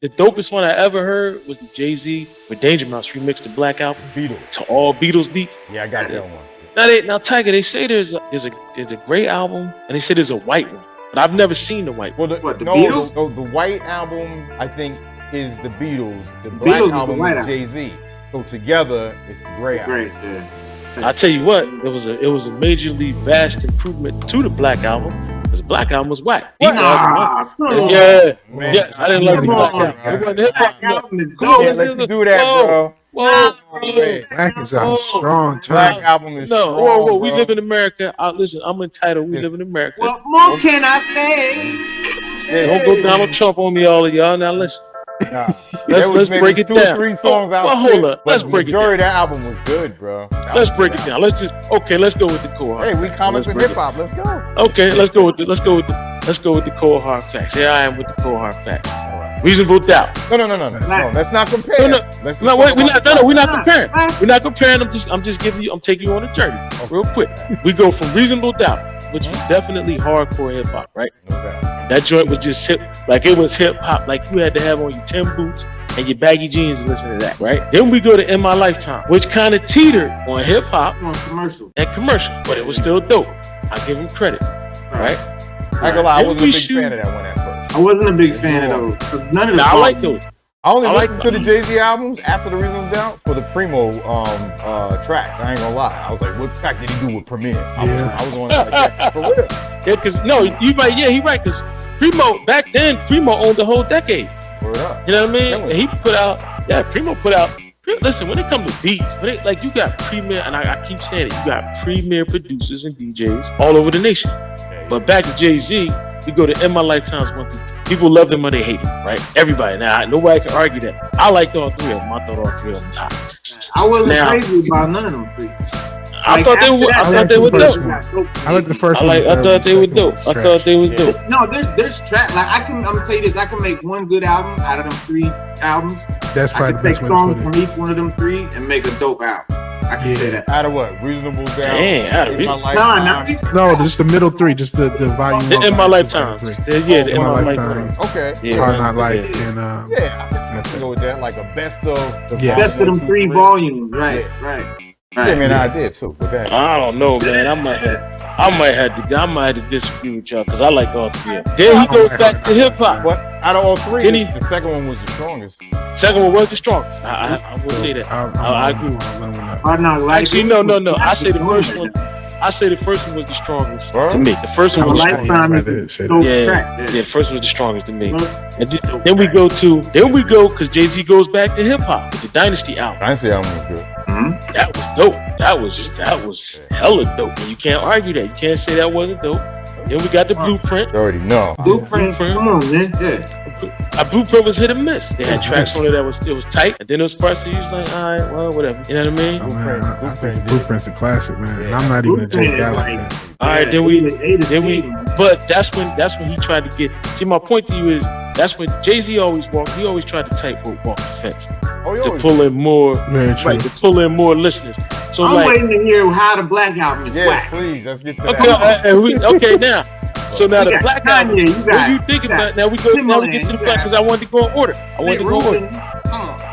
The dopest one I ever heard was the Jay-Z with Danger Mouse remixed the Black Album Beatles to all Beatles beats. Yeah, I got that one. Now Tiger, they say there's a gray album and they say there's a white one, but I've never seen the white one. Well, the Beatles? the white album I think is the Beatles. The black album is Jay-Z. So together it's the gray album. Great, yeah. I tell you what, it was a majorly vast improvement to the Black Album because the Black Album was whack. Man. Yes, I didn't like the Black Album. It wasn't hip hop. Can't let you do that, bro. Whoa. Wack is out strong. Black album is strong, whoa. We bro. live in America. Listen, I'm entitled. We live in America. What more can I say? Don't go Donald Trump on me, all of y'all. Now listen. Nah. Let's break it down. 2 or 3 songs out. Well, hold up. Let's break it down. The majority of that album was good, bro. Let's break it down. Let's go with the core. Hey, we commenting hip hop. Let's go. Okay, let's go with the core hard facts. Here I am with the core hard facts. Reasonable doubt. No. Let's not compare. We're not comparing. We're not comparing. I'm just giving you. I'm taking you on a journey, real quick. We go from Reasonable Doubt, which was definitely hardcore hip hop, right? No doubt. That joint was just hip, like it was hip hop, like you had to have on your Tim boots and your baggy jeans to listen to that, right? Then we go to In My Lifetime, which kind of teetered on hip hop On commercial. and commercial, but it was still dope. I give him credit, right? I ain't gonna lie, I wasn't a big fan of that one at first. I wasn't a big fan of those. None of the I like those. I only listened like to the Jay-Z albums after the Reasonable Doubt for the Primo tracks. I ain't gonna lie. I was like, what track did he do with Premier? I was on that for real. Yeah, cause no, you right. Yeah, he right. Cause Primo back then, Primo owned the whole decade. Word up. You know what I mean? And he put out. Yeah, Primo put out. Listen, when it comes to beats, like you got premier, and I keep saying it, you got premier producers and DJs all over the nation. But back to Jay-Z, we go to In My Lifetime's 1 through 3. People love them or they hate them, right? Everybody. Now, nobody can argue that. I liked all 3 of them. I thought all 3 of them hot. I wasn't crazy about none of them 3. I thought they were. I thought they were dope. I like the first one. I thought they were dope. I thought they was dope. No, there's track. Like I'm gonna tell you this. I can make one good album out of them 3 albums. That's probably the best way to songs put from it. each one of them 3 and make a dope album. I can say that. Out of what? Reasonable Doubt. Damn, out of In My Reasonable- Lifetime. No, just the middle 3, just the volume. In My Lifetime. Yeah, the In My Lifetime. Okay. Yeah. Hard Not Life and Yeah, I can go with that. Like a best of. Yeah. Best of them 3 volumes. Right. Yeah, man, I did too. With that. I don't know, man. I might have to disagree with y'all because I like all 3 of them. Then he goes back to hip hop. But out of all 3, Then he- the second one was the strongest. Second one was the strongest. I will say that. I agree with that. Actually, no. I say the first one. I say the first one was the strongest to me. The first one was the strongest. Lifetime is dope track. Yeah, the first one was the strongest to me. And then we go because Jay-Z goes back to hip hop with the Dynasty album. Dynasty album was good. That was dope. That was hella dope. And you can't argue that. You can't say that wasn't dope. Then we got the Blueprint. You already know. Blueprint. Come on, man. Yeah. Blueprint was hit and miss. They had tracks on it that was tight, and then those parts that you was like, all right, well, whatever. You know what I mean? Oh, man, I think Blueprint's a classic, man. And I'm not even a J guy like that. All right, then we. But that's when he tried to get. See, my point to you is that's when Jay-Z always walked. He always tried to tightrope walk the fence to pull in more, right? To pull in more listeners. So I'm waiting to hear how the Black Album is whack. Please, let's get to that. Okay, now. So now the Black Album. What do you think about? Now we get to the Black because I wanted to go in order.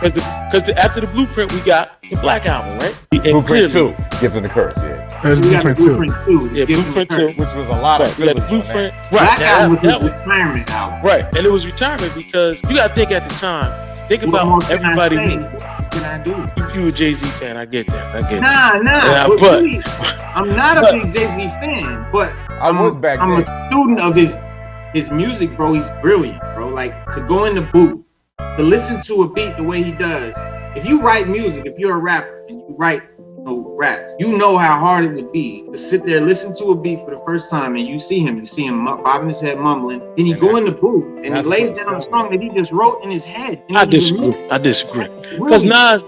Because after the Blueprint we got the Black Album, right? Blueprint 2, Gift of the Curse. Yeah. There's Blueprint 2. Yeah, Blueprint 2, which was a lot of. We got the Blueprint. Black Album was his retirement album. Right, and it was retirement because you got to think at the time. Think about everybody. What can I do? You a Jay-Z fan? I get that. Nah. Yeah, but I'm not a big Jay-Z fan, but I'm a student of his music, bro. He's brilliant, bro. Like to go in the booth, to listen to a beat the way he does. If you write music, if you're a rapper and you write raps, you know how hard it would be to sit there, listen to a beat for the first time, and you see him bobbing his head, mumbling. Then he go in the booth and he lays down a song that he just wrote in his head. I disagree. Because Nas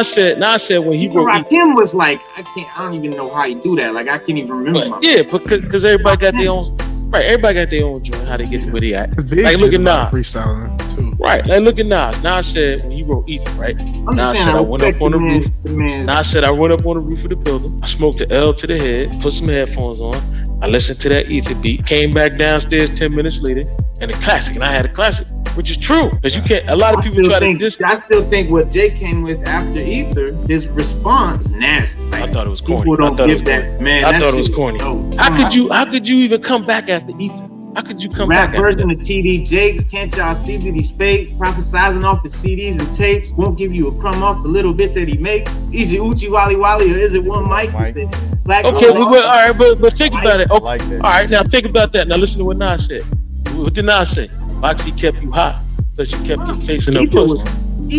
said when he wrote Rakim was like, I don't even know how he do that. Like I can't even remember. Because everybody got their own. Right, everybody got their own joint, how they get to where they at. Like, look at Nas. Freestyling too. Right, like, look at Nas. Nas said when he wrote Ether, right? Nas said I went up on the roof. Nas said I went up on the roof of the building. I smoked the L to the head, put some headphones on. I listened to that Ether beat. Came back downstairs 10 minutes later. and a classic, and I had a classic, which is true, because you can't. A lot of people try to diss. I still think what Jay came with after Ether, his response nasty. Like, I thought it was corny. People don't give that, man. I thought it was corny. How could you even come back after Ether? How could you come back? Rap version of TD Jakes, can't y'all see that he's fake? Prophesizing off his CDs and tapes, won't give you a crumb off the little bit that he makes. Is it Uchi Wally Wally or is it one mic? Black okay, all right, but think about it. Okay. Like all right, now think about that. Now listen to what Nas said. What did Nas say? Moxie kept you hot because you kept your face in her pussy.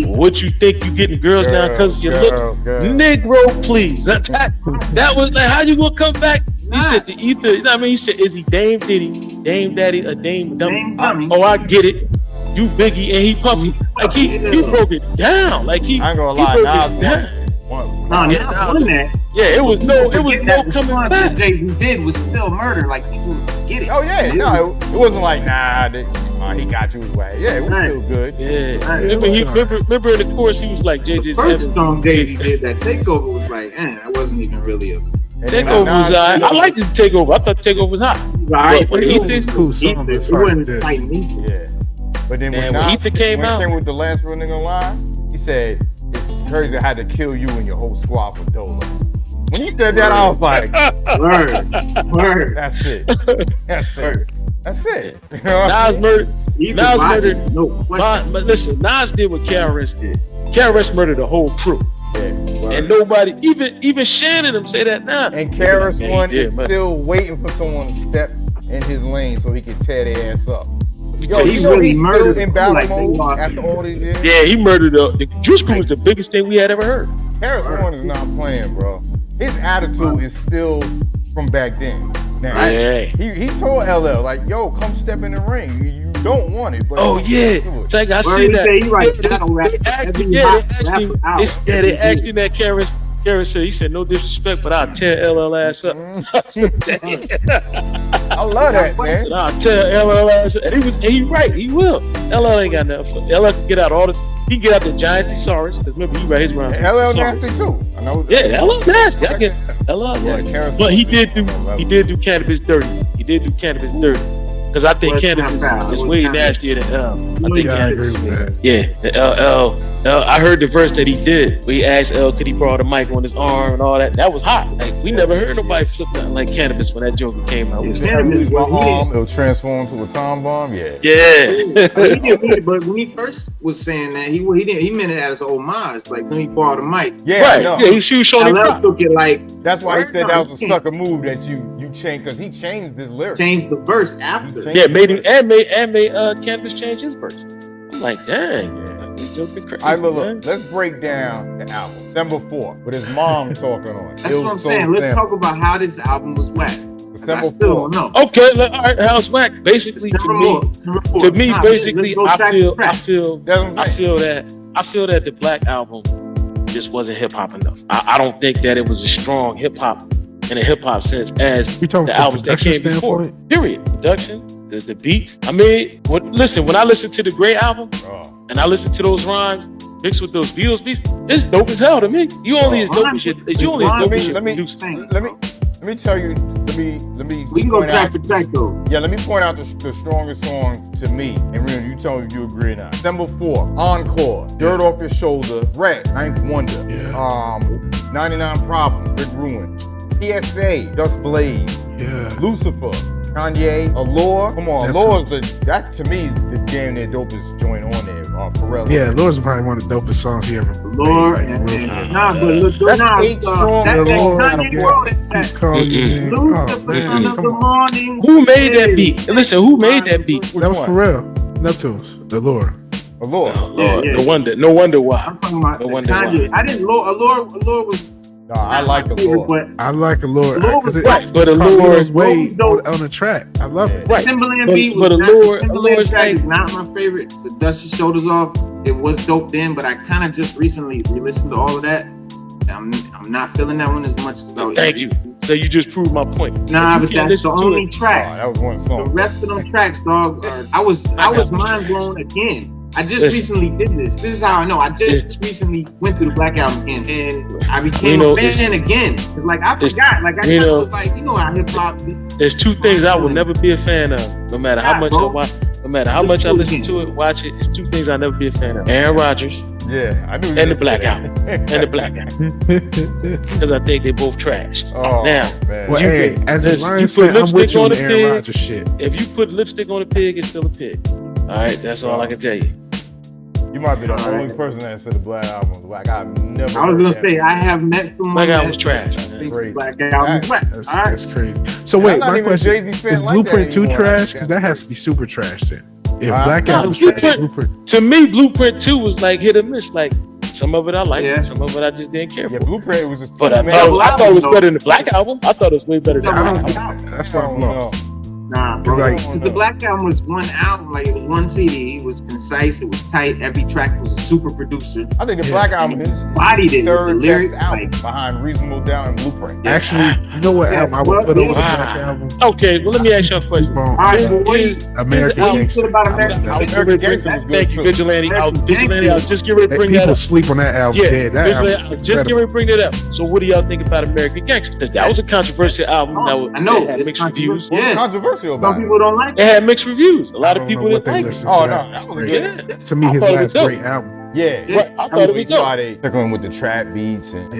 What you think you getting girls now because you look? Negro, please. That was like, how you gonna come back? He said the Ether. You know what I mean? He said, is he Dame Diddy, Dame Daddy, a Dame Dummy? Oh, I get it. You Biggie and he Puffy. Like he broke it down. Like he. I ain't gonna lie. Yeah, it was no coming back. What Jay-Z did was still murder. Like people get it. Oh yeah, no, it wasn't like he got you his way. Yeah, it was still good. Yeah. Remember in the chorus he was like JJ's. The first song Jay-Z did, that Takeover was like, I wasn't even really a. Takeover was I liked his Takeover. I thought Takeover was hot. Right, but Ether was cool song. It wasn't fighting me. Yeah. But then when Ether came out, with the last real nigga line, he said it's crazy I had to kill you and your whole squad for Dola. When he said that, I was like, word. That's it. That's it. That's it. You know Nas murdered. Nas murdered. No question. But listen, Nas did what KRS did. KRS murdered the whole crew. Yeah, and nobody, even Shannon them say that now. And KRS One is still waiting for someone to step in his lane so he can tear their ass up. Yo, he's really murdered in battle mode after all these years. Yeah, he murdered the Juice Crew was the biggest thing we had ever heard. KRS One is not playing, bro. His attitude is still from back then. Now, he told LL like, "Yo, come step in the ring. You don't want it." But I see that. They asked him that KRS said, he said, no disrespect, but I'll tear LL ass up. I love that, man. Said, I'll tear LL ass up. And he right, he will. LL ain't got nothing. LL can get out he can get out the giant thesaurus, because remember, he read his rhymes. LL nasty too. I know. Yeah, LL nasty. I get LL nasty. But he did do Cannabis dirty. He did do Cannabis dirty. Because I think Cannabis is way nastier than L. I agree with that. Yeah, the LL. I heard the verse that he did, where he asked L, could he borrow the mic on his arm and all that. That was hot. Like we never heard nobody flip nothing like Cannabis when that Joker came out. Cannabis, my arm, it'll transform to a tom bomb. Yeah. But when he first was saying that, he meant it as an homage, like when he borrowed the mic. Yeah, right. No. Yeah, he was showing him. Took it like. That's why he said that was a sucker move that you changed, because he changed his lyrics. Changed the verse after. Yeah, made Cannabis change his verse. I'm like, dang. Crazy, all right, look, let's break down the album. December 4th, with his mom talking on it. That's what I'm saying. Let's talk about how this album was whack. December 4th. Okay, all right, how it's whack. Basically, to me, I feel that the Black Album just wasn't hip hop enough. I don't think that it was a strong hip hop in a hip hop sense as the albums that came before. Period. Production, the beats. I mean, when I listen to the Grey album and I listen to those rhymes mixed with those Beatles beats, it's dope as hell to me. You only as dope as shit. You only as dope as shit. Let me tell you. Let me. We can go track to track though. Yeah, let me point out the strongest song to me. And Reno, you tell me if you agree or not. December 4th, Encore, Dirt Off Your Shoulder, Red, Ninth Wonder, 99 Problems, Rick Ruin, PSA, Dust Blaze, Lucifer, Kanye, Allure. Come on, Allure that to me is the damn near dopest joint on there. Pharrell. Yeah, Allure's probably one of the dopest songs he ever made. Allure, that's 8 strong. Who made that beat? Listen, who made that beat? That was Pharrell. Neptunes, Allure. Allure. No wonder why. I'm talking about Kanye. I didn't. Allure was. No, I like Allure. I like Allure. But Allure is way on the track. I love it. Right. Timberland beat was Allure's like not my favorite. The Dust Your Shoulders Off. It was dope then, but I kind of just recently re-listened to all of that. I'm not feeling that one as much as I was. Thank you. So you just proved my point. Nah, but that's the only track. That was one song. The rest of them tracks, dog. I was mind blown again. I just recently did this. This is how I know. I just recently went through the Black Album again, and I became a fan again. Like I forgot. Like I was like, how hip hop. There's two things I will never be a fan of, no matter how much I watch. No matter how much I listen to it, watch it, it's two things I'll never be a fan of. Aaron Rodgers. Yeah, I knew. And the Black Album. And the Black Album. Because I think they both trash. Oh, now, man. Well, hey, as a Lions fan, I'm with you on the Aaron Rodgers shit. If you put lipstick on a pig, it's still a pig. All right, that's all I can tell you. You might be the only person that said the Black Album was whack. I've never. I was gonna say I have met someone. Black Album was trash. Black Album was whack. That's crazy. So wait, my question is Blueprint 2 trash? Because that has to be super trash then. If Black Album's trash, Blueprint. To me, Blueprint 2 was like hit or miss. Like some of it I liked, some of it I just didn't care for. Yeah, Blueprint was just. But I thought it was better than the Black Album. I thought it was way better than the Black Album. That's why I'm lost. Nah, bro. Because the Black Album was one album, like it was one CD. It was concise. It was tight. Every track was a super producer. I think the Black Album is third best album behind Reasonable Doubt and Blueprint. Actually, you know what album I would put over the Black Album? Okay, well let me ask you a question. American Gangster. American Gangster was good. Thank you, Vigilante. I was just getting ready to bring that up. People sleep on that album. Yeah, just getting ready to bring that up. So what do y'all think about American Gangster? Because that was a controversial album. I know. Had mixed reviews. Yeah. Controversial about Some people don't like it. It had mixed reviews. A lot of people didn't like it. Oh, no. That was good. To me, his last great album. Yeah. I thought it was dope. Started tickling with the trap beats. And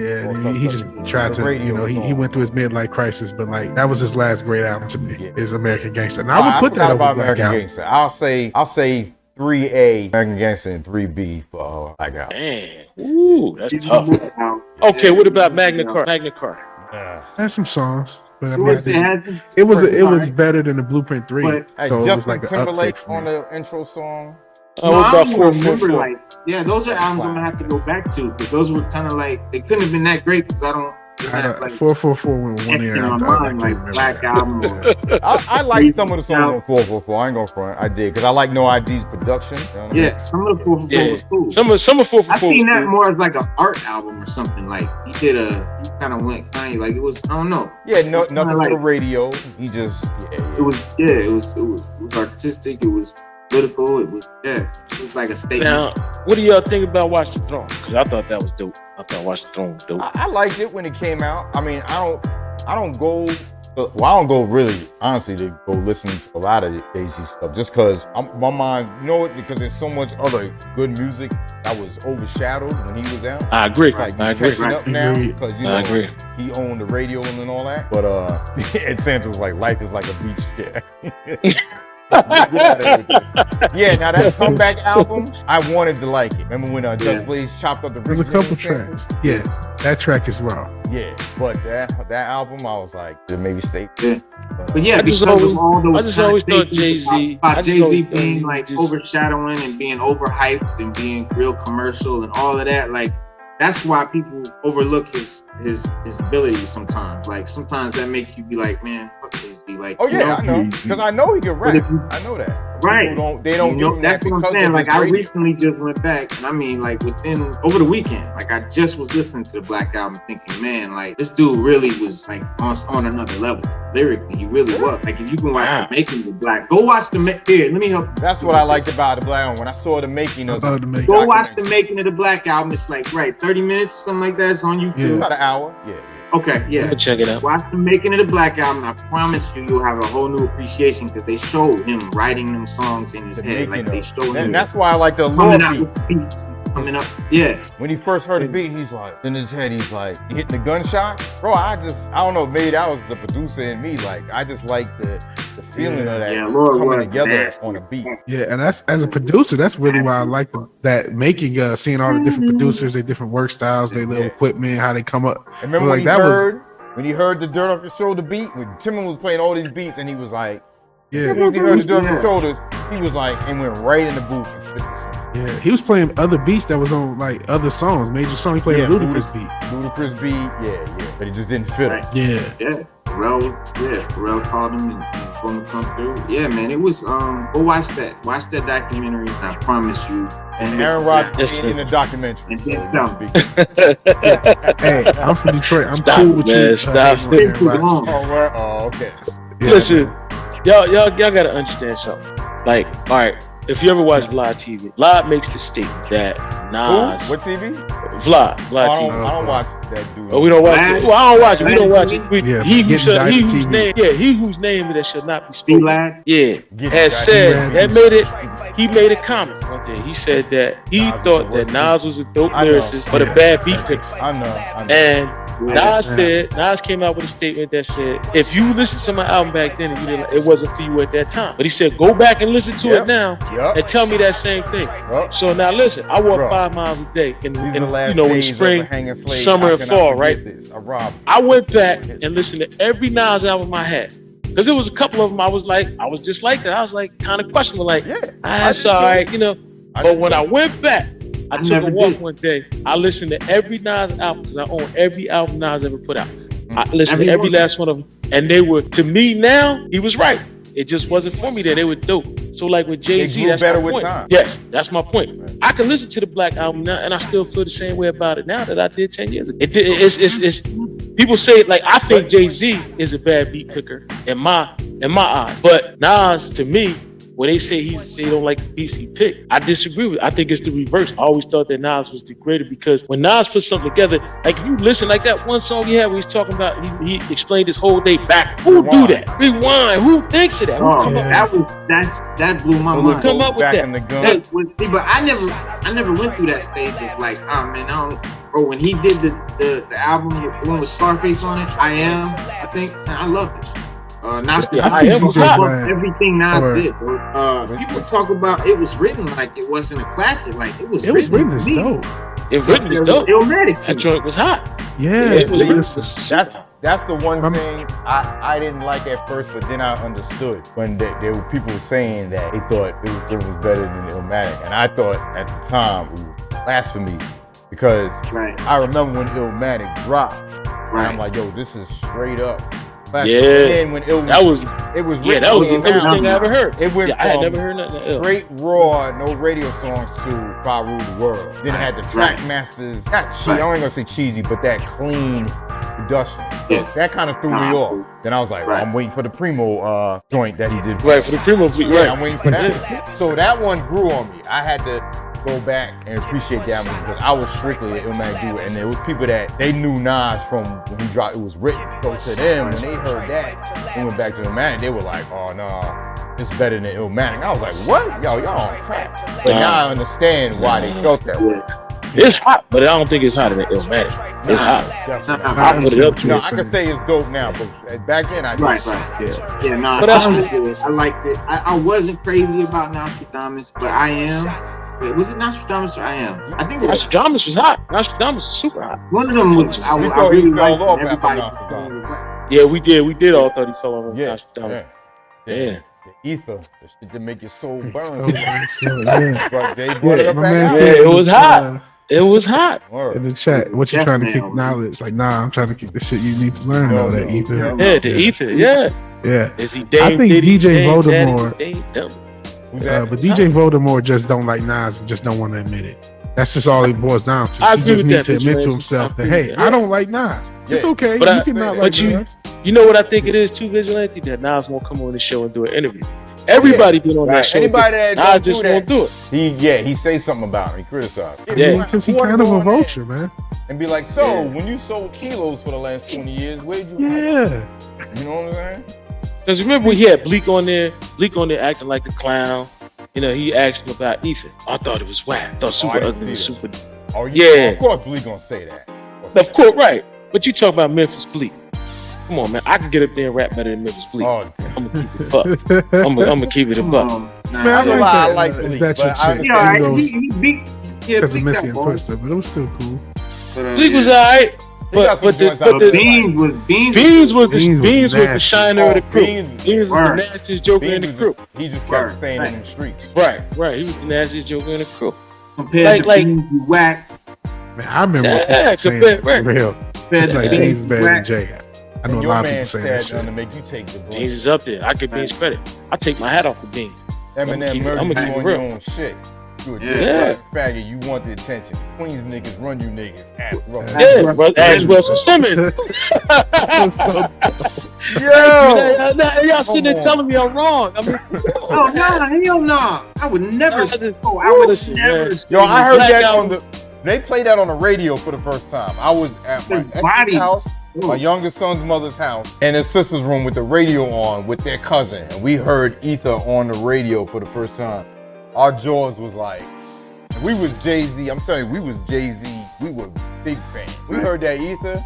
he just tried to, he went through his midlife crisis, but like, that was his last great album to me, is American Gangster. And I would put that over Black Album. Gangster. I'll say 3A American Gangster and 3B for Black Album. Man. Ooh, that's tough. Okay, what about Magna Carta? Magna Carta. Had some songs. But I mean, it was better than the Blueprint 3. So it was like an uptick on the intro song. I don't remember. Like, those are albums I'm gonna have to go back to because those were kind of like they couldn't have been that great because I don't. 444 went one ear. Like Black Album. I like some of the songs on 444. I ain't gonna front. I did because I like No ID's production. You know some of the 444 was cool. Some of 444. I seen that more as like an art album or something. Like he kind of went Kanye. Like it was. I don't know. Yeah, nothing for the radio. He just. It was artistic. It was political. It was like a statement. Now, what do y'all think about Watch the Throne? Because I thought that was dope. I thought Watch the Throne was dope. I liked it when it came out. I mean, I don't go really honestly to go listen to a lot of Jay-Z stuff just because my mind, because there's so much other good music that was overshadowed when he was out. I agree. Like, I agree. Up now because I agree. He owned the radio and all that. But Ed Santa was like, life is like a beach. Yeah. Now that comeback album, I wanted to like it. Remember when Just Blaze chopped up the There's a couple tracks. Yeah, that track is raw. Yeah, but that album, I was like, maybe stay. Yeah. But yeah, I just always thought Jay-Z being like overshadowing and being overhyped and being real commercial and all of that. Like that's why people overlook his ability sometimes. Like sometimes that makes you be like, man, fuck Jay-Z. Like, I know, because I know he can rap. I know that. Right. They don't give him that because what I'm saying. Like I recently just went back, and I mean, like over the weekend, like I just was listening to the Black Album, thinking, man, like this dude really was like on another level lyrically. He really was. Like if you can watch the making of the Black, go watch here. Let me help you. That's what I liked about the Black Album. When I saw the making of go watch the making of the Black Album. It's like 30 minutes, something like that. It's on YouTube. About an hour. Yeah. Okay, yeah. Check it out. Watch the making of the Black Album. I promise you'll have a whole new appreciation because they showed him writing them songs in his head. Like they showed him. And that's why I like the coming out with the beats. Coming up, When he first heard the beat, he's like, in his head, he's like, he hitting the gunshot. Bro, I don't know, maybe that was the producer in me. Like, I just like the feeling of that coming together on a beat. Yeah, and that's as a producer, that's really why I like that making, seeing all the different producers, their different work styles, their little equipment, how they come up. And remember when he heard the Dirt Off Your Shoulder beat, when Timon was playing all these beats, and he was like, he heard the Dirt Off Your Shoulders, he was like, and went right in the booth and spit the song. Yeah, he was playing other beats that was on like other songs, major song. He played a Ludacris beat. Ludacris beat, but it just didn't fit him. Yeah. Pharrell called him and told him to come through. Yeah, man, it was. Go watch that. Watch that documentary. And I promise you. And Aaron Rodgers in the documentary. Hey, I'm from Detroit. I'm cool with you. Stop. Okay. Listen, y'all gotta understand something. Like, all right. If you ever watch Vlad TV, Vlad makes the statement that Nas. Who? What TV? Vlad TV. I don't watch. that dude. Oh, we don't watch it. Well, I don't watch it. We don't watch it. He whose name that shall not be spoken. Yeah, has said that he made a comment one day. He said that he thought that Nas was a dope lyricist, but a bad beat picker. I know. And Nas came out with a statement that said, if you listened to my album back then and you didn't, it wasn't for you at that time. But he said, go back and listen to it now and tell me that same thing. So now listen, I walk 5 miles a day in in spring, summer, and fall, right? I went back and listened to every Nas album I had. Because there was a couple of them I was just like that. I was like kind of questionable, like, that's all right, But when I went back, I took a walk one day. I listened to every Nas album because I own every album Nas ever put out. I listened to every last one of them. And they were, to me now, he was right. It just wasn't for me that they were dope. So like with Jay-Z, that's my point. Yes, that's my point. I can listen to the Black album now and I still feel the same way about it now that I did 10 years ago. It's people say, like, I think Jay-Z is a bad beat picker in my eyes. But Nas, to me, when they say they don't like the beats he picked, I disagree with it. I think it's the reverse. I always thought that Nas was the greater because when Nas put something together, like if you listen, like that one song he had where he's talking about, he explained his whole day back. Who do that? Rewind. Who thinks of that? That blew my mind. Come up with that. But I never went through that stage of like, oh man, when he did the album, the one with Scarface on it, I think I love it. Nas, everything Nas did, bro. People talk about it was written like it wasn't a classic, like it was written as dope. It was written as dope. Illmatic. That joint was hot. Yeah, it was. That's the one thing I didn't like at first, but then I understood when there were people saying that they thought it was better than Illmatic, and I thought at the time it was blasphemy because I remember when Illmatic dropped, and I'm like, yo, this is straight up. Yeah, when that was the first thing I ever heard. It went I had never heard nothing else. Straight raw, no radio songs to Fire Rule the World. Then it had the track masters, I ain't gonna say cheesy, but that clean production. So that kind of threw me off. Then I was like, well, I'm waiting for the Primo joint that he did. Right, for the Primo beat, right. I'm waiting for that. So that one grew on me. I had to go back and appreciate that one because I was strictly an Illmatic dude, and there was people that they knew Nas from when he dropped. It was written. So to them, when they heard that and went back to Illmatic, they were like, "Oh no, it's better than Illmatic." I was like, "What? Y'all on crap." But now I understand why they felt that way. It's hot, but I don't think it's hotter than Illmatic. It's hot. I put it up to I can say it's dope now, but back then I didn't. Yeah, no, but I liked it. I wasn't crazy about Nostradamus, but I am. Wait, was it Nostradamus or I Am? I think Nostradamus was hot. Nostradamus was super hot. One of them was. I really liked everybody. Yeah, we did all thought he fell off Nostradamus. Yeah. The ether, the shit that make your soul burn. But they brought it up back. It was hot. It was hot. In the chat, what you trying to kick knowledge? Like, nah, I'm trying to kick the shit you need to learn. That ether. Yeah, the ether. Yeah. Is he? I think DJ Voldemort. But DJ Voldemort just don't like Nas and just don't want to admit it. That's just all it boils down to. He just needs to admit to himself that, hey, I don't like Nas. It's okay. But you can not like Nas. You know what I think it is too, Vigilante? That Nas won't come on the show and do an interview. Everybody been on that show. Anybody that Nas just won't do it. He say something about him. He criticize. Yeah, because he kind of a vulture, man. And be like, when you sold kilos for the last 20 years, where'd you? Yeah. You know what I'm saying? Because remember he had Bleak on there acting like a clown. He asked him about Ethan. I thought it was whack. I thought super ugly, super. Oh yeah. Of course, Bleak gonna say that. Of course, right. But you talk about Memphis Bleak. Come on, man. I can get up there and rap better than Memphis Bleak. I'm gonna keep it a buck. I'm gonna keep it a buck. Man, I like Bleak. That's your chick. He beat. Because of Missy and Twister, but it was still cool. Bleak was alright. But Beans was the shiner of the crew. Beans was the nastiest joker in the crew. He just kept staying in the streets. Right. He was the nastiest joker in the crew. Compared to Beans and Wack. Man, I remember saying that for real. Like Beans is better than Jay. I know a lot of people saying that shit. Beans is up there. I give Beans credit. I take my hat off for Beans. Eminem murdered you on your own shit. You a faggot, you want the attention. Queens niggas run you niggas. Ask Russell Simmons. Y'all sitting there telling me I'm wrong. I mean, hell no. I would never. Yo, I heard that on the. They played that on the radio for the first time. I was at my ex's house, my youngest son's mother's house, and his sister's room with the radio on with their cousin. And we heard Ether on the radio for the first time. Our jaws was like, we was Jay-Z. I'm telling you, we was Jay-Z. We were big fans. We heard that Ether.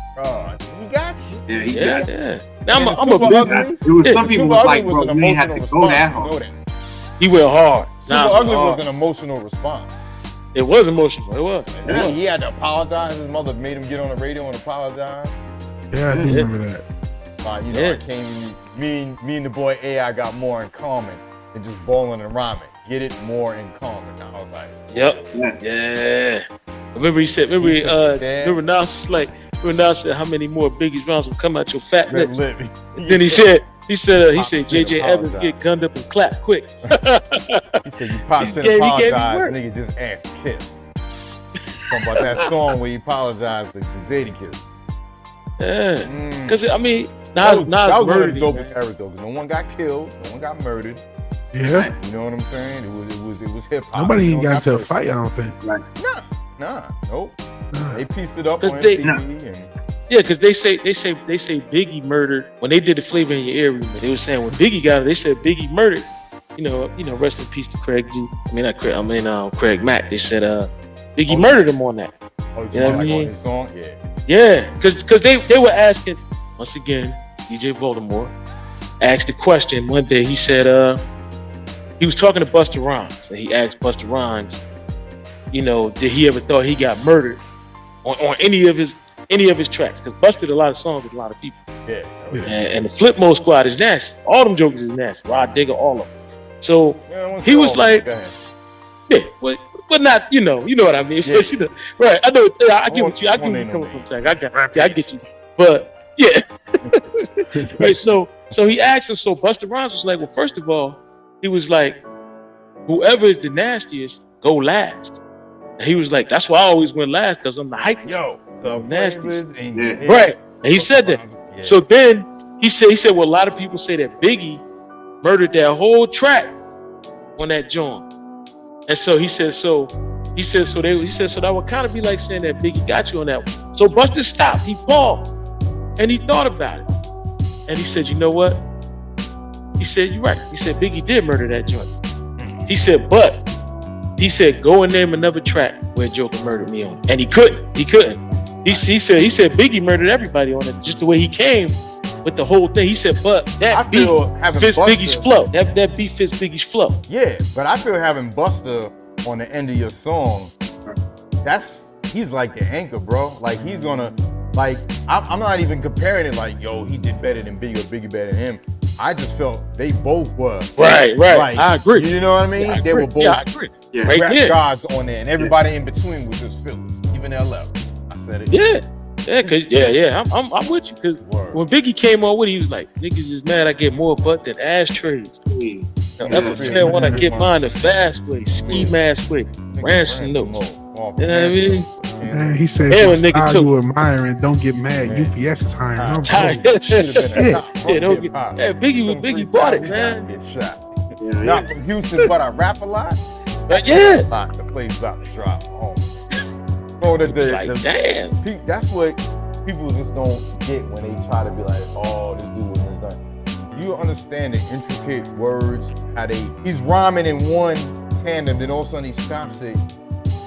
He got you. Yeah, he got you. Now I'm a big. Some people was like, bro, you ain't have to go that hard. He went hard. Super Ugly was an emotional response. It was emotional. It was. He had to apologize. His mother made him get on the radio and apologize. Yeah, I do remember that. I came. Me and the boy AI got more in common than just bowling and rhyming. Get it more in common. I was like, yep. Yeah. Remember he said. Remember now said how many more Biggie's rounds will come out your fat lips. Then he said JJ Evans get gunned up and clap quick. He said you popped in and apologized, nigga just asked kiss. Something about that song where he apologized to Jadakiss. Yeah. Because I mean, that was murdered. Dope as era though. No one got killed. No one got murdered. Yeah. You know what I'm saying? It was hip hop. Nobody even got into a fight. I don't think. Nope. They pieced it up on MTV. Yeah, because they say Biggie murdered when they did the Flavor in Your Ear remix. They were saying when Biggie got it, they said Biggie murdered. You know, rest in peace to Craig G. Craig Mack. They said Biggie murdered him on that. You know what I mean? On his song? Yeah, because they were asking once again. DJ Voldemort asked the question one day. He said he was talking to Busta Rhymes, and he asked Busta Rhymes, you know, did he ever thought he got murdered on any of his tracks? Because Busta did a lot of songs with a lot of people. Yeah. And the Flip Mode Squad is nasty. All them jokers is nasty. Rod Digger, all of them. So he was like, yeah, but not, you know what I mean. Yeah. Right? I know. I get what you. I get where you coming from, Jack. I get you. But yeah. Right. So he asked him. So Busta Rhymes was like, well, first of all, he was like, whoever is the nastiest, go last. And he was like, that's why I always went last, because I'm the hype. Yo, the nastiest. Right. And he said that. Yeah. So then he said, well, a lot of people say that Biggie murdered that whole track on that joint. And so he said that would kind of be like saying that Biggie got you on that one. So Busta stopped. He paused. And he thought about it. And he said, you know what? He said, you're right. He said, Biggie did murder that joint. He said, go and name another track where Joker murdered me on. And he couldn't. He said Biggie murdered everybody on it, just the way he came with the whole thing. He said, but that beat fits Biggie's flow. That beat fits Biggie's flow. Yeah, but I feel having Busta on the end of your song, he's like the anchor, bro. Like he's gonna, like, I'm not even comparing it like, yo, he did better than Biggie or Biggie better than him. I just felt they both were. Right. Like, I agree. You know what I mean? Yeah, they were both I agree. Yeah. rap gods on there, and everybody in between was just fillers. Even LL. I said it. Yeah. I'm with you, because when Biggie came on with it, he was like, niggas is mad I get more butt than ashtrays. Never fair when I get mine the fast way, ski mask way, ransom notes. You know what I mean? Man, he said, "Style you admiring, don't get mad. UPS is hiring." Biggie bought it, man. Get shot. Not from Houston, but I rap a lot. The place about to drop home. So damn. That's what people just don't get when they try to be like, oh, this dude wasn't this done. You understand the intricate words, how he's rhyming in one tandem, then all of a sudden he stops it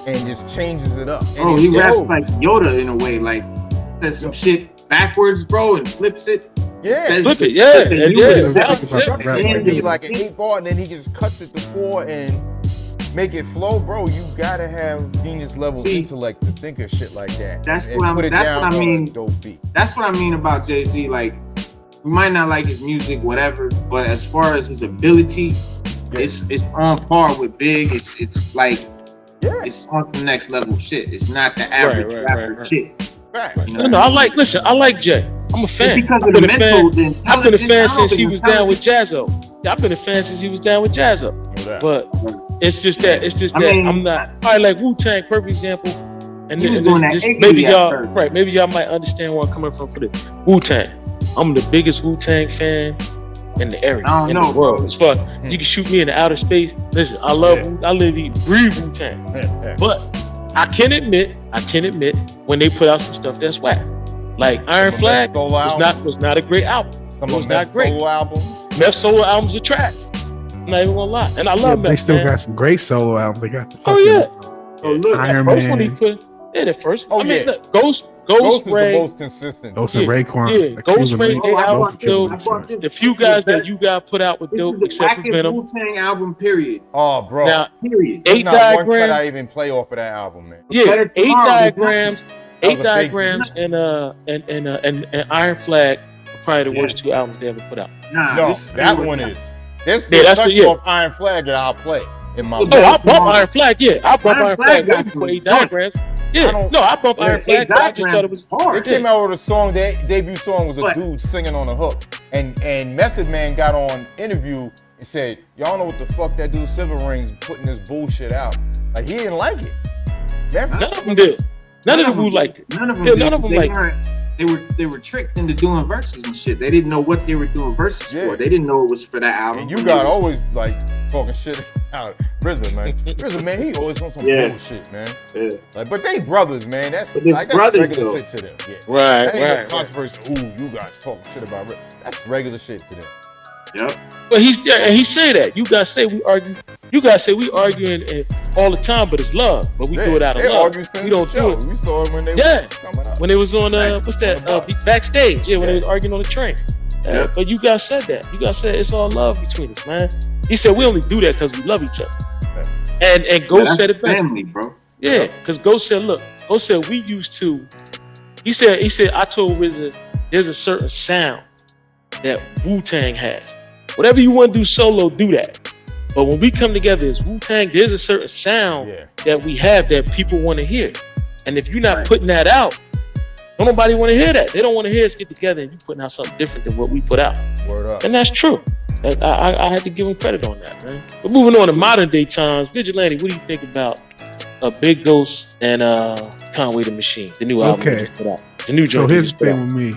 and just changes it up. And he raps like Yoda in a way, like says some shit backwards, bro, and flips it. Yeah, flip it. Yeah, and he like an 8-bar, and then he just cuts it to 4 and make it flow, bro. You gotta have genius level intellect to think of shit like that. That's what I mean. Dope beat. That's what I mean about Jay-Z. Like, we might not like his music, whatever, but as far as his ability, it's on par with Big. It's like. Yeah. It's on the next level shit. It's not the average rapper shit. Right. You know? I like Jay. I'm a fan. It's because of the mental. I've been a fan since he was down with Jazzo. Yeah, I've been a fan since he was down with Jazzo. But it's just that. I'm not. I like Wu-Tang, perfect example. And maybe y'all might understand where I'm coming from for this. Wu-Tang. I'm the biggest Wu-Tang fan in the area, in the world. As far you can shoot me in the outer space. Listen, I live, eat, breathe Wu-Tang. But I can admit when they put out some stuff that's whack. Like Iron Flag was not a great album. It was not great. Meth solo albums are trash. I'm not even gonna lie. And I love Meth. They still got some great solo albums. They got the Iron Man. The first. I mean, look, Ghost Ray, the most consistent. Ghost and Raekwon. Yeah, Ghost Ray, the few guys that you got put out with dope, except for Venom. Wu-Tang album, period. Oh, bro. Now, period. 8 diagrams. One cut I diagrams. even play off of that album, man. Yeah, 8 diagrams. 8 diagrams and Iron Flag are probably the worst 2 albums they ever put out. No, that one is. That's the off Iron Flag that I'll play in my. No, I bump Iron Flag. Yeah, I bump Iron Flag way before 8 diagrams. Yeah, no, I bump Iron Flag. I just thought it was hard. They came out with a song. Their debut song was a dude singing on a hook, and Method Man got on interview and said, "Y'all know what the fuck that dude Silver Rings putting this bullshit out? Like he didn't like it." None of them did. None of them liked it. None of them liked it. They were tricked into doing verses and shit. They didn't know what they were doing verses for. They didn't know it was for that album. And you got always like talking shit out RZA, man. RZA, man, he always on some bullshit, man. Yeah. Like, but they brothers, man. That's regular shit to them. Yeah. Right. That ain't no controversy. Ooh, you guys talking shit about RZA. That's regular shit to them. Yep. But he say that. You guys say we argue. You guys say we arguing all the time, but it's love. But we do it out of love. We don't do it. We saw it when they when they was on what's that? Backstage. Yeah, when they was arguing on the train. But you guys said that. You guys said it's all love between us, man. He said we only do that because we love each other. And Ghost said it best. Family, bro. Yeah, because Ghost said, look, Ghost said we used to. He said I told RZA there's a certain sound that Wu-Tang has. Whatever you want to do solo, do that. But when we come together as Wu-Tang, there's a certain sound that we have that people want to hear. And if you're not putting that out, don't nobody want to hear that. They don't want to hear us get together and you putting out something different than what we put out. Word up. And that's true. I had to give him credit on that, man. But moving on to modern day times, Vigilante, what do you think about Big Ghost and Conway the Machine, the new album he just put out? The new joint. So here's the thing with me.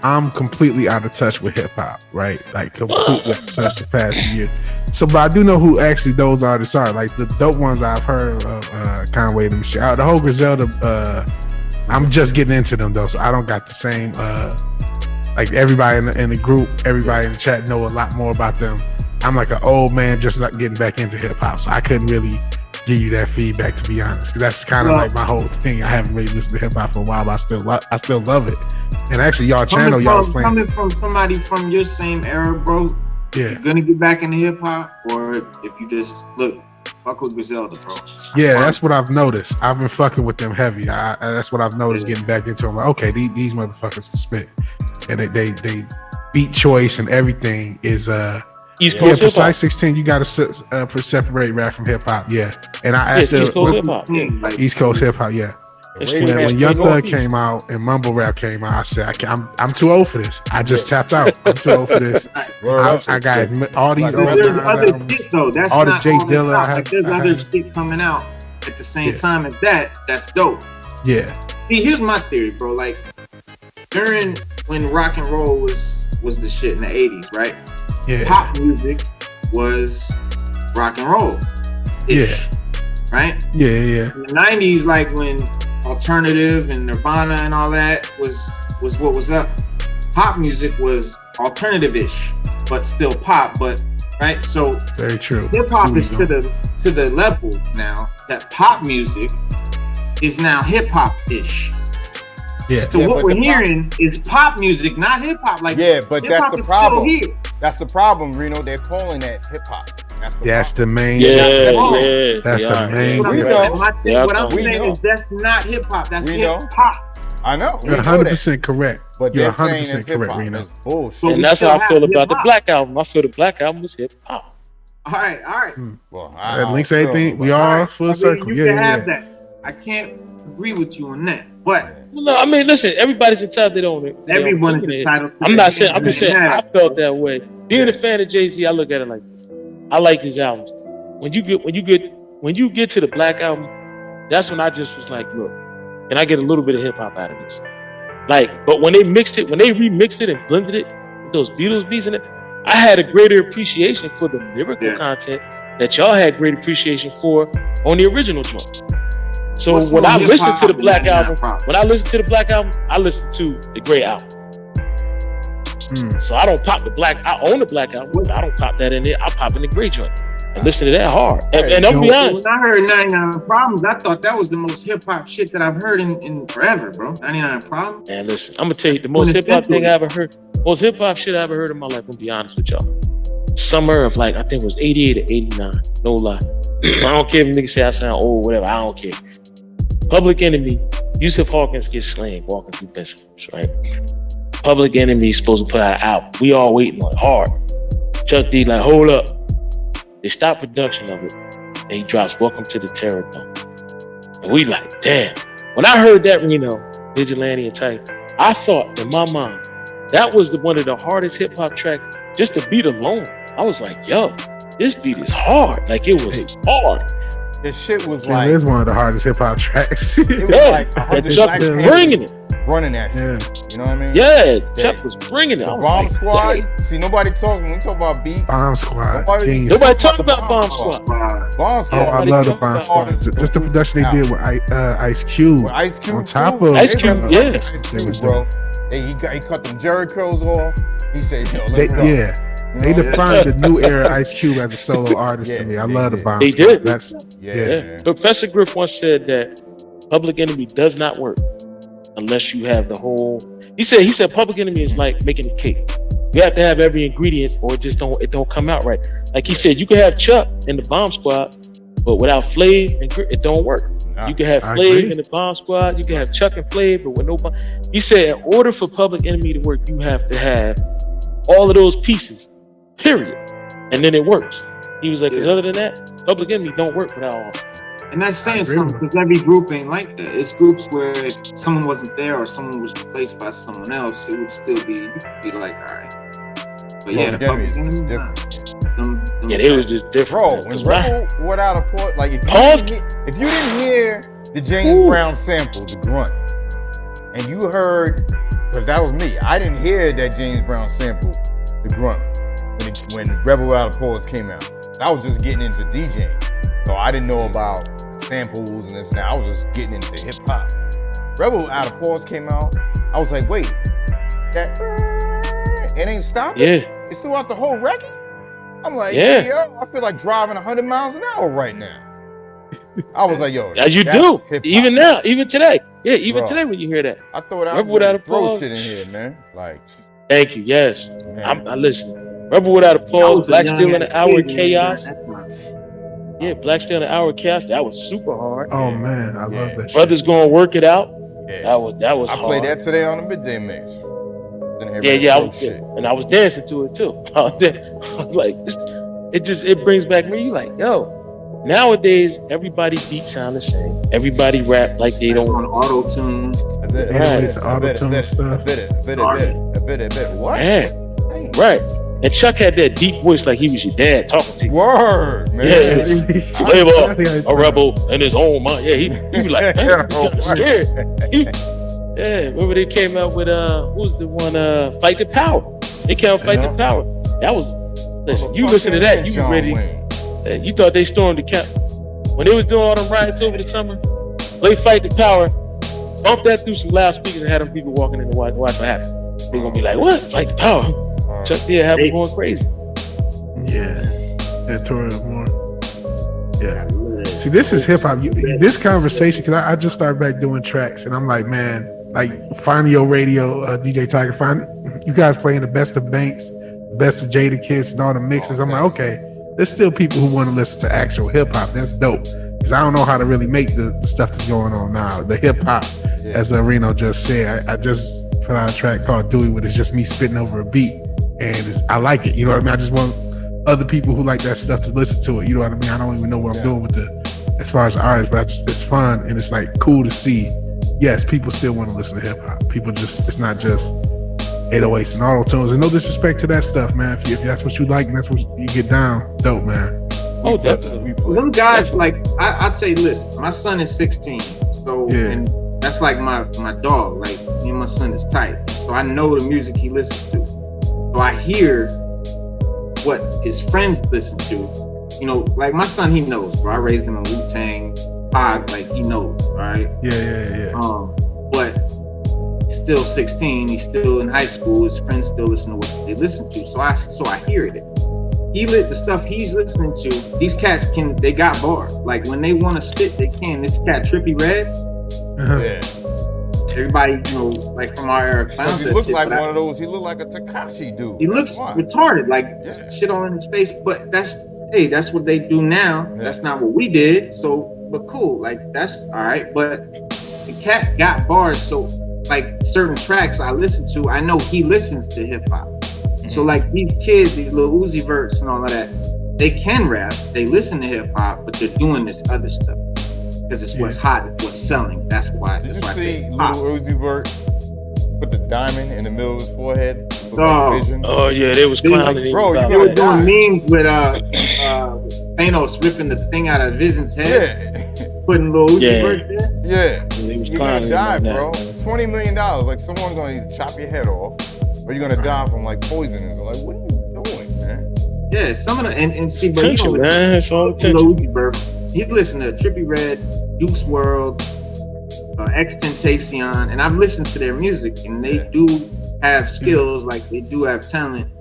I'm completely out of touch with hip hop, right? Like completely out of touch the past year. So, but I do know who actually those artists are. Like the dope ones I've heard of Conway the Machine. The whole Griselda, I'm just getting into them though, so I don't got the same. Like everybody in the group, everybody in the chat know a lot more about them. I'm like an old man just not getting back into hip hop, so I couldn't really give you that feedback, to be honest, because that's kind of like my whole thing. I haven't really listened to hip hop for a while, but I still love it. And actually, y'all channel y'all was playing. Coming from somebody from your same era, bro. Yeah, you're gonna get back into hip hop, or if you just fuck with Griselda, bro. Yeah, that's what I've noticed. I've been fucking with them heavy. That's what I've noticed getting back into them. Like, okay, these motherfuckers can spit, and they beat choice and everything is East Coast Precise 16. You got to separate rap from hip hop. Yeah, and East Coast hip hop. Yeah. East Coast hip hop. Yeah. When Young Thug came out and Mumble Rap came out, I said I'm too old for this. I just tapped out. I'm too old for this. I got all these old albums, shit, though. That's all the not Jay all Dilla. There's other shit coming out at the same time as that. That's dope. Yeah. See, here's my theory, bro. Like during when rock and roll was the shit in the 80s, right? Yeah. Pop music was rock and roll. Right? Yeah. In the 90s, like when alternative and Nirvana and all that was what was up. Pop music was alternative-ish, but still pop. But right, so very true. Hip hop is to the level now that pop music is now hip hop-ish. Yeah. So what we're hearing is pop music, not hip hop. Like but that's the problem. That's the problem, Reno. They're calling that hip hop. That's the main. That's the main. What I'm saying is that's not hip hop. That's hip hop. I know. You're 100% correct. But you're 100% correct, Reno. And that's how I feel about the Black album. I feel the Black album was hip hop. All right. Well, that links everything. We all full circle. You can have that. I can't agree with you on that, but. No, I mean, listen. Everybody's entitled to their own. Everyone is entitled. I'm not saying. I'm just saying. I felt that way. Being a fan of Jay-Z, I look at it like this. I like his albums. When you get to the Black album, that's when I just was like, look, can I get a little bit of hip hop out of this? Like, but when they remixed it and blended it with those Beatles beats in it, I had a greater appreciation for the lyrical content that y'all had great appreciation for on the original joint. So when I listen to the Black album, I listen to the Gray album. So I don't pop the Black. I own the Black album, but I don't pop that in there. I pop in the Gray joint and listen to that hard. And I'll be honest. When I heard 99 Problems, I thought that was the most hip hop shit that I've heard in forever, bro. 99 Problems. And listen, I'm gonna tell you the most hip hop thing I ever heard. Most hip hop shit I ever heard in my life. I'm gonna be honest with y'all. Summer of I think it was 88 or 89. No lie. I don't care if niggas say I sound old, whatever. I don't care. Public Enemy, Yusuf Hawkins gets slain walking through Pennsylvania, right? Public Enemy is supposed to put out album. We all waiting on it hard. Chuck D like, hold up. They stopped production of it. And he drops Welcome to the Terror Dome. And we like, damn. When I heard that Reno, Vigilante and Type, I thought in my mind, that was one of the hardest hip hop tracks. Just the beat alone. I was like, yo, this beat is hard. Like it was hard. This shit was like. It is one of the hardest hip hop tracks. It was like Chuck was bringing it. Running that shit. You know what I mean? Yeah, Chuck was bringing it. Bomb Squad. Damn. See, nobody talking. When we talk about beats. Bomb Squad. Nobody talking about Bomb Squad. Bomb Squad. Oh, I love the Bomb Squad. Just the production they did with Ice Cube. With Ice Cube on top of Ice Cube, yeah. Bro. He cut them Jerry curls off. He said, yo, let's go. Yeah. They defined the new era Ice Cube as a solo artist to me. I love the Bomb Squad. They did. Yeah. Professor Griff once said that Public Enemy does not work unless you have the whole. He said Public Enemy is like making a cake. You have to have every ingredient, or it don't come out right. Like he said, you can have Chuck in the Bomb Squad, but without Flav and it don't work. You can have Flav in the Bomb Squad. You can have Chuck and Flav, but with no Bomb. He said, in order for Public Enemy to work, you have to have all of those pieces. Period. And then it works. He was like, because other than that, Public Enemy don't work without all. And that's saying something, because every group ain't like that. It's groups where if someone wasn't there or someone was replaced by someone else, it would still be like, all right. But Public Enemy is different. It was just different. Bro, when Rebel without a port, like if you didn't hear the James Brown sample, the grunt, and you heard, because that was me, I didn't hear that James Brown sample, the grunt, when Rebel Without a Pause came out. I was just getting into DJing, so I didn't know about samples and this and that. I was just getting into hip hop. Rebel Without a Pause came out. I was like, wait, that it ain't stopping? Yeah. It's throughout the whole record? I'm like, yo, I feel like driving 100 miles an hour right now. I was like, yo. As you do. Even now, even today. Yeah, even today when you hear that. I thought I Rebel Without a Pause shit in here, man. Like. Thank you, yes. I listen. Rebel Without a Pause, Black Steel in the Hour of Chaos. Yeah, Black Steel in the Hour of Chaos. That was super hard. Oh man, I love that. Brothers Gonna Work It Out. Yeah. That was hard. I played that today on the midday mix. I was and I was dancing to it too. I was like, it brings back me. You like, yo. Nowadays, everybody beat sound the same. Everybody rap like they don't. On auto tune. It's auto tune stuff. A bit. What? Man. Right. And Chuck had that deep voice like he was your dad talking to you. Word, man. Yeah. Flavor, a rebel in his own mind. Yeah, he was like, man, he's scared. Remember they came out with what was the one Fight the Power. They came out Fight the Power. That was you listen to that, you were ready. You thought they stormed the camp. When they was doing all them riots over the summer, they Fight the Power, bump that through some loudspeakers and had them people walking in the watch what happened. They're gonna be like, what? Fight the Power. Chuck D have them going crazy. Yeah. That tore up more. Yeah. See, this is hip hop. This conversation, because I just started back doing tracks, and I'm like, man, like finding your radio, DJ Tiger, you guys playing the best of Banks, best of Jada Kiss, and all the mixes. I'm like, okay, there's still people who want to listen to actual hip hop. That's dope. Because I don't know how to really make the stuff that's going on now. The hip hop, as Reno just said, I just put out a track called Dewey, where it's just me spitting over a beat, and I like it. You know what I mean? I just want other people who like that stuff to listen to it. You know what I mean? I don't even know what I'm doing with as far as the artist, but it's fun and it's like cool to see. Yes, people still want to listen to hip hop. People it's not just 808s and auto tunes. And no disrespect to that stuff, man. If that's what you like and that's what you get down, dope, man. Oh, definitely. Them guys, like I'd say, listen, my son is 16, so and that's like my dog. Like me and my son is tight, so I know the music he listens to. So I hear what his friends listen to. You know, like my son, he knows, bro. I raised him on Wu-Tang, Pac, like he knows. right? Yeah. But he's still 16. He's still in high school. His friends still listen to what they listen to. So I hear it. The stuff he's listening to. These cats they got bars. Like when they want to spit, they can. This cat Trippie Redd. Yeah. Everybody, like from our era, clowns. He looked like one of those. He looked like a Tekashi dude. He looks retarded, like shit all in his face. But that's what they do now. Yeah. That's not what we did. So, but cool, like that's all right. But the cat got bars. So, like certain tracks I listen to, I know he listens to hip hop. Mm-hmm. So, like these kids, these little Uzi Verts and all of that, they can rap. They listen to hip hop, but they're doing this other stuff. Because it's what's hot, it's what's selling. That's why. Did you see little Uzi Vert put the diamond in the middle of his forehead? Oh yeah, they was clowning him. Bro, they were doing memes with Thanos ripping the thing out of Vision's head. Yeah. Putting little Uzi Vert there. Yeah. He was you're gonna die, bro. $20 million. Like someone's gonna either chop your head off, or you're gonna die from like poisonings. Like, what are you doing, man? Yeah, some of the and see, but attention, man. It's all attention. Uzi Vert. He listened to Trippie Redd, Juice WRLD, XXXTentacion, and I've listened to their music, and they do have skills, like they do have talent.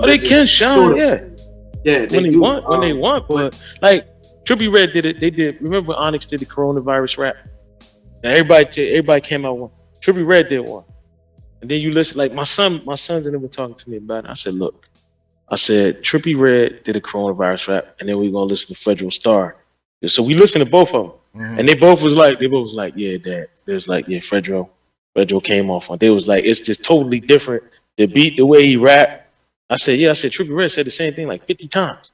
They can shine, yeah. When they want, but like Trippie Redd did it. They did. Remember when Onyx did the coronavirus rap? And everybody came out one. Trippie Redd did one, and then you listen. Like my sons and them were talking to me about it. I said, look. I said, Trippie Redd did a coronavirus rap, and then we're gonna listen to Federal Star. So we listened to both of them, and they both was like, yeah, Dad. There's like, yeah, Federal came off on. They was like, it's just totally different. The beat, the way he rapped. I said, Trippie Redd said the same thing like 50 times.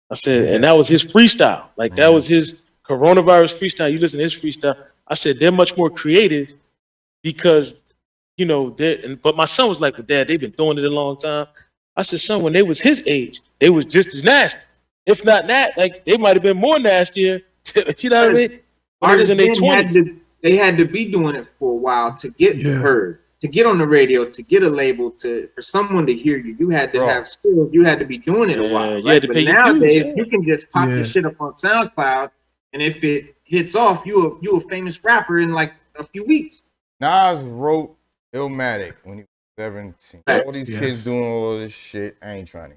I said, and that was his freestyle. Like that was his coronavirus freestyle. You listen to his freestyle. I said they're much more creative because, but my son was like, well, Dad, they've been doing it a long time. I said, son, when they was his age, they was just as nasty. If not that, like they might have been more nastier. You know what I mean? Artists they had to be doing it for a while to get heard, to get on the radio, to get a label, for someone to hear you. You had to have skills. You had to be doing it a while. You had to pay nowadays, dues, you can just pop your shit up on SoundCloud, and if it hits off, you a famous rapper in like a few weeks. Nas wrote Illmatic when he was 17. All these kids doing all this shit. I ain't trying to.